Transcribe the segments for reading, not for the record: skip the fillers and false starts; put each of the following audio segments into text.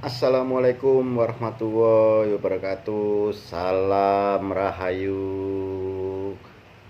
Assalamualaikum warahmatullahi wabarakatuh. Salam Rahayu.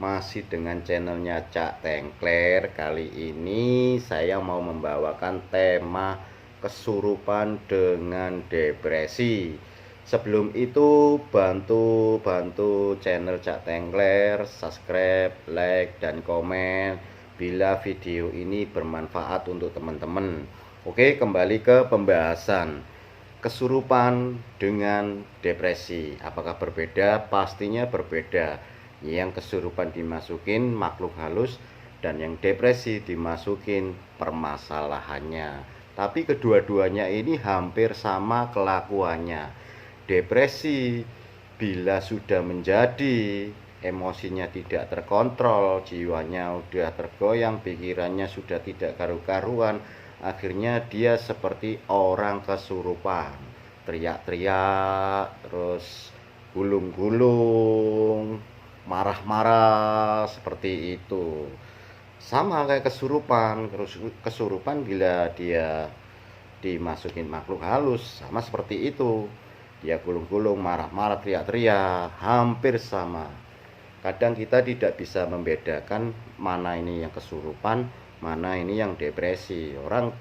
Masih dengan channelnya Cak Tengkler. Kali ini saya mau membawakan tema kesurupan dengan depresi. Sebelum itu bantu channel Cak Tengkler, subscribe, like, dan komen bila video ini bermanfaat untuk teman-teman. Oke, kembali ke pembahasan. Kesurupan dengan depresi, apakah berbeda? Pastinya berbeda. Yang kesurupan dimasukin makhluk halus, dan yang depresi dimasukin permasalahannya. Tapi kedua-duanya ini hampir sama kelakuannya. Depresi bila sudah menjadi, emosinya tidak terkontrol, jiwanya udah tergoyang, pikirannya sudah tidak karu-karuan, akhirnya dia seperti orang kesurupan, teriak-teriak, terus gulung-gulung, marah-marah, seperti itu. Sama kayak kesurupan. Kesurupan bila dia dimasukin makhluk halus, sama seperti itu. Dia gulung-gulung, marah-marah, teriak-teriak, hampir sama. Kadang kita tidak bisa membedakan mana ini yang kesurupan, mana ini yang depresi. Orang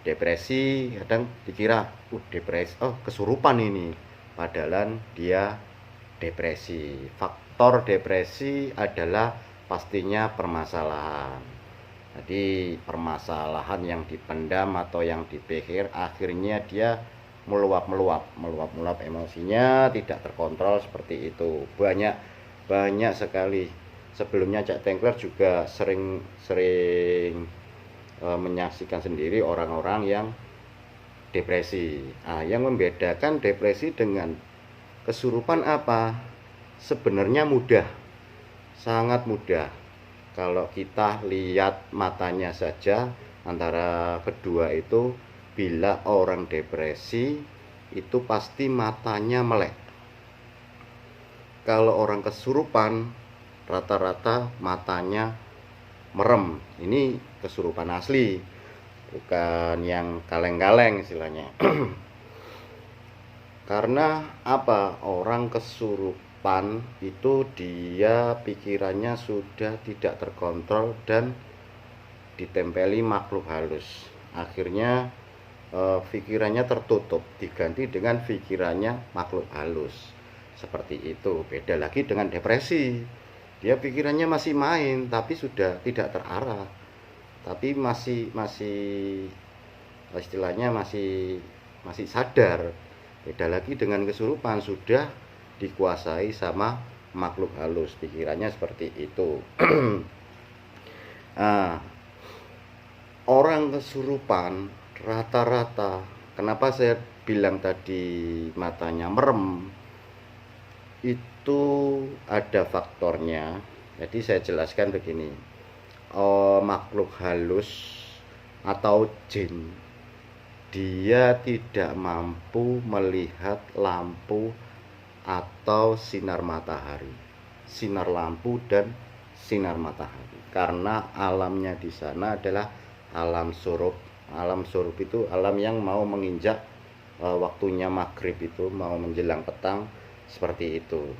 depresi kadang dikira depresi, oh kesurupan ini, padahal dia depresi. Faktor depresi adalah pastinya permasalahan. Jadi permasalahan yang dipendam atau yang dipikir, akhirnya dia meluap emosinya tidak terkontrol, seperti itu. Banyak sekali. Sebelumnya Cak Tengkler juga sering menyaksikan sendiri orang-orang yang depresi. Yang membedakan depresi dengan kesurupan apa? Sebenarnya mudah, sangat mudah. Kalau kita lihat matanya saja, antara kedua itu, bila orang depresi itu pasti matanya melek. Kalau orang kesurupan rata-rata matanya merem. Ini kesurupan asli, bukan yang kaleng-kaleng istilahnya. Karena apa? Orang kesurupan itu dia pikirannya sudah tidak terkontrol dan ditempeli makhluk halus. Akhirnya pikirannya tertutup, diganti dengan pikirannya makhluk halus. Seperti itu. Beda lagi dengan depresi. Dia pikirannya masih main, tapi sudah tidak terarah. Tapi masih istilahnya masih sadar. Beda lagi dengan kesurupan, sudah dikuasai sama makhluk halus, pikirannya seperti itu. Nah, orang kesurupan rata-rata, kenapa saya bilang tadi matanya merem, itu ada faktornya. Jadi saya jelaskan begini. Makhluk halus atau jin, dia tidak mampu melihat lampu atau sinar matahari, sinar lampu dan sinar matahari, karena alamnya di sana adalah alam surup. Alam surup itu alam yang mau menginjak waktunya maghrib, itu mau menjelang petang, seperti itu.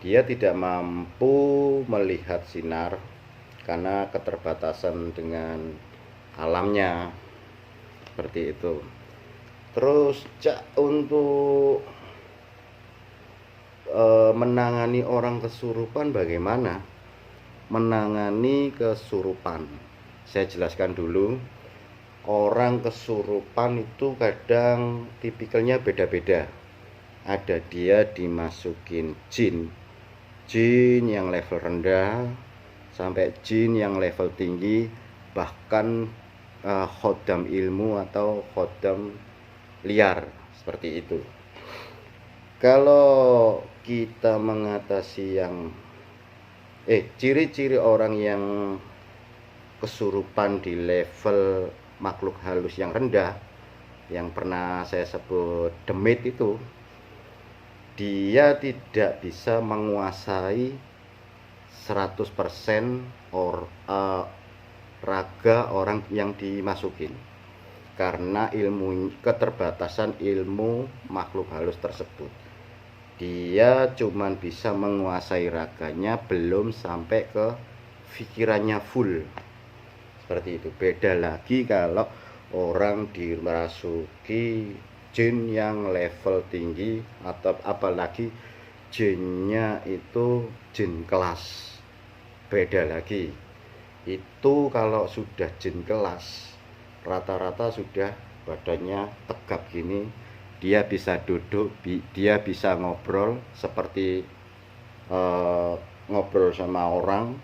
Dia tidak mampu melihat sinar karena keterbatasan dengan alamnya, seperti itu. Terus untuk menangani orang kesurupan, bagaimana menangani kesurupan? Saya jelaskan dulu. Orang kesurupan itu kadang tipikalnya beda-beda. Ada dia dimasukin jin yang level rendah sampai jin yang level tinggi, bahkan khodam ilmu atau khodam liar, seperti itu. Kalau kita mengatasi yang ciri-ciri orang yang kesurupan di level makhluk halus yang rendah, yang pernah saya sebut demit itu, dia tidak bisa menguasai 100% raga orang yang dimasukin. karena keterbatasan ilmu makhluk halus tersebut. Dia cuman bisa menguasai raganya, belum sampai ke pikirannya full. Seperti itu. Beda lagi kalau orang dirasuki jin yang level tinggi, atau apalagi jinnya itu jin kelas. Beda lagi. Itu kalau sudah jin kelas, rata-rata sudah badannya tegap gini, dia bisa duduk, dia bisa ngobrol seperti ngobrol sama orang.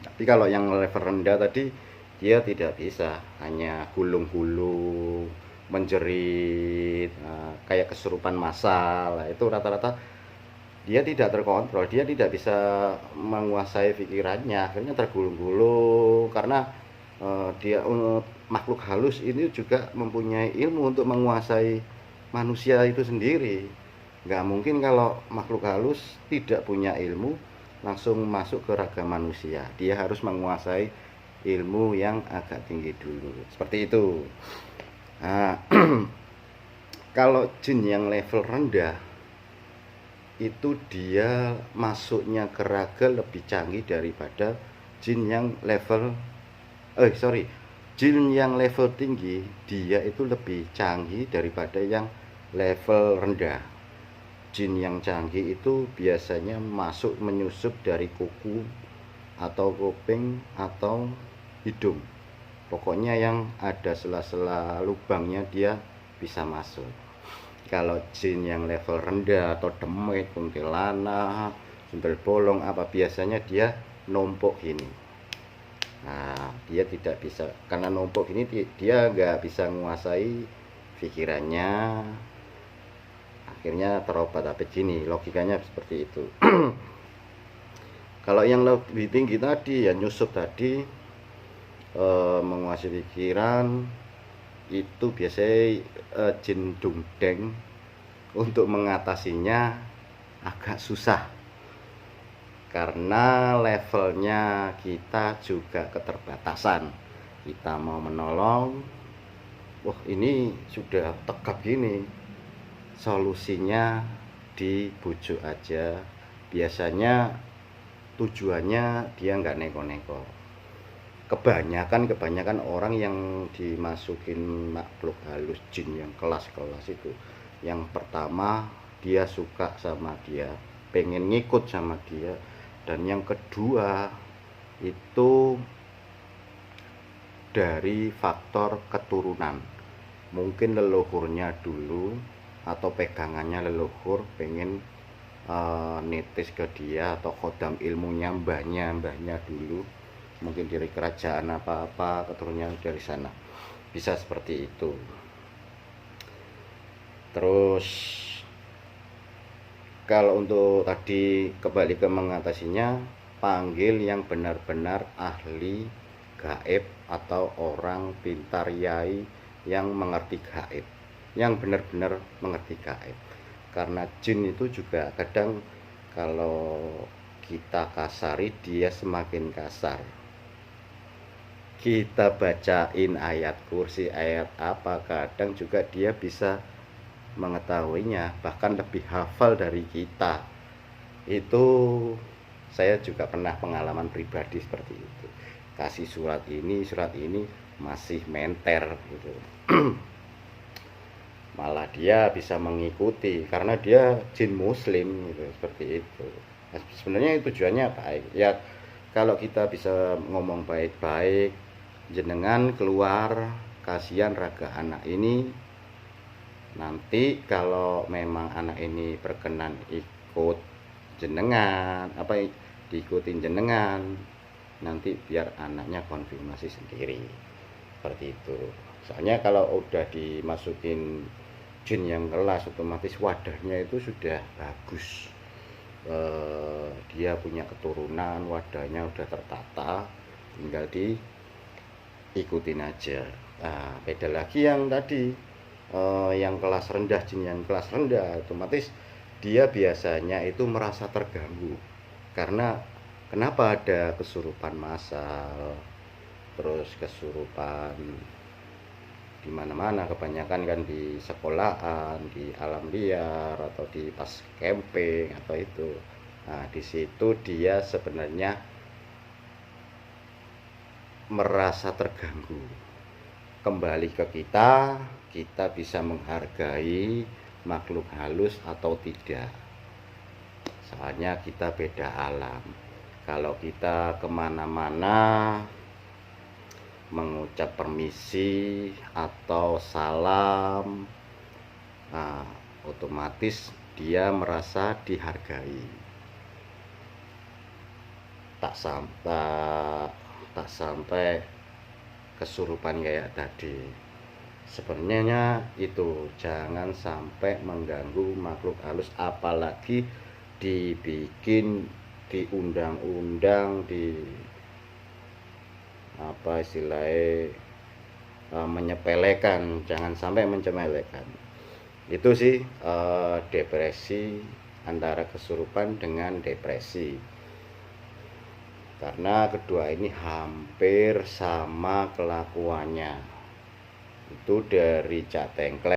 Tapi kalau yang level rendah tadi, dia tidak bisa, hanya gulung-gulung, menjerit, kayak kesurupan massal. Itu rata-rata dia tidak terkontrol, dia tidak bisa menguasai pikirannya, akhirnya tergulung-gulung. Karena dia makhluk halus ini juga mempunyai ilmu untuk menguasai manusia itu sendiri. Nggak mungkin kalau makhluk halus tidak punya ilmu langsung masuk ke raga manusia. Dia harus menguasai ilmu yang agak tinggi dulu, seperti itu. Nah, kalau jin yang level rendah itu dia masuknya ke raga lebih canggih daripada jin yang level jin yang level tinggi, dia itu lebih canggih daripada yang level rendah. Jin yang canggih itu biasanya masuk menyusup dari kuku atau kuping atau hidung. Pokoknya yang ada sela-sela lubangnya dia bisa masuk. Kalau jin yang level rendah atau demit, kuntilanak, sundel bolong apa, biasanya dia numpuk gini. Nah, dia tidak bisa, karena numpuk ini dia nggak bisa menguasai pikirannya, akhirnya terobat. Tapi gini logikanya seperti itu. Kalau yang lebih tinggi tadi, ya nyusup tadi, menguasai pikiran, itu biasanya jin dungdeng. Untuk mengatasinya agak susah, karena levelnya kita juga keterbatasan. Kita mau menolong, wah ini sudah tegap gini, solusinya dibujuk aja. Biasanya tujuannya dia nggak neko-neko. Kebanyakan orang yang dimasukin makhluk halus jin yang kelas-kelas itu, yang pertama dia suka sama dia, pengen ngikut sama dia. Dan yang kedua itu dari faktor keturunan, mungkin leluhurnya dulu atau pegangannya leluhur pengen nitis ke dia, atau khodam ilmunya mbahnya dulu, mungkin dari kerajaan apa keturunannya dari sana, bisa seperti itu. Terus kalau untuk tadi kembali ke mengatasinya, panggil yang benar-benar ahli gaib atau orang pintar yai yang mengerti gaib, yang benar-benar mengerti gaib. Karena jin itu juga kadang kalau kita kasari, dia semakin kasar. Kita bacain ayat kursi, ayat apa, kadang juga dia bisa mengetahuinya, bahkan lebih hafal dari kita. Itu saya juga pernah pengalaman pribadi seperti itu. Kasih surat ini masih menter gitu. Malah dia bisa mengikuti karena dia jin muslim gitu, seperti itu. Nah, sebenarnya tujuannya baik ya. Kalau kita bisa ngomong baik-baik, jenengan keluar, kasihan raga anak ini. Nanti kalau memang anak ini berkenan ikut jenengan, diikutin jenengan, nanti biar anaknya konfirmasi sendiri, seperti itu. Soalnya kalau udah dimasukin jin yang kelas, otomatis wadahnya itu sudah bagus, dia punya keturunan, wadahnya udah tertata, tinggal diikutin aja. Nah, beda lagi yang tadi, yang kelas rendah, jin yang kelas rendah, otomatis dia biasanya itu merasa terganggu. Karena kenapa ada kesurupan massal, terus kesurupan di mana-mana, kebanyakan kan di sekolahan, di alam liar, atau di pas camping atau itu. Nah, di situ dia sebenarnya merasa terganggu. Kembali ke kita, kita bisa menghargai makhluk halus atau tidak. Soalnya kita beda alam. Kalau kita kemana-mana mengucap permisi atau salam, nah, otomatis dia merasa dihargai. Tak sampai kesurupan kayak tadi. Sebenarnya itu jangan sampai mengganggu makhluk halus, apalagi dibikin di undang-undang, di apa istilahnya, menyepelekan. Jangan sampai menyepelekan. Itu sih depresi, antara kesurupan dengan depresi, karena kedua ini hampir sama kelakuannya. Itu dari Cak Tengkleng.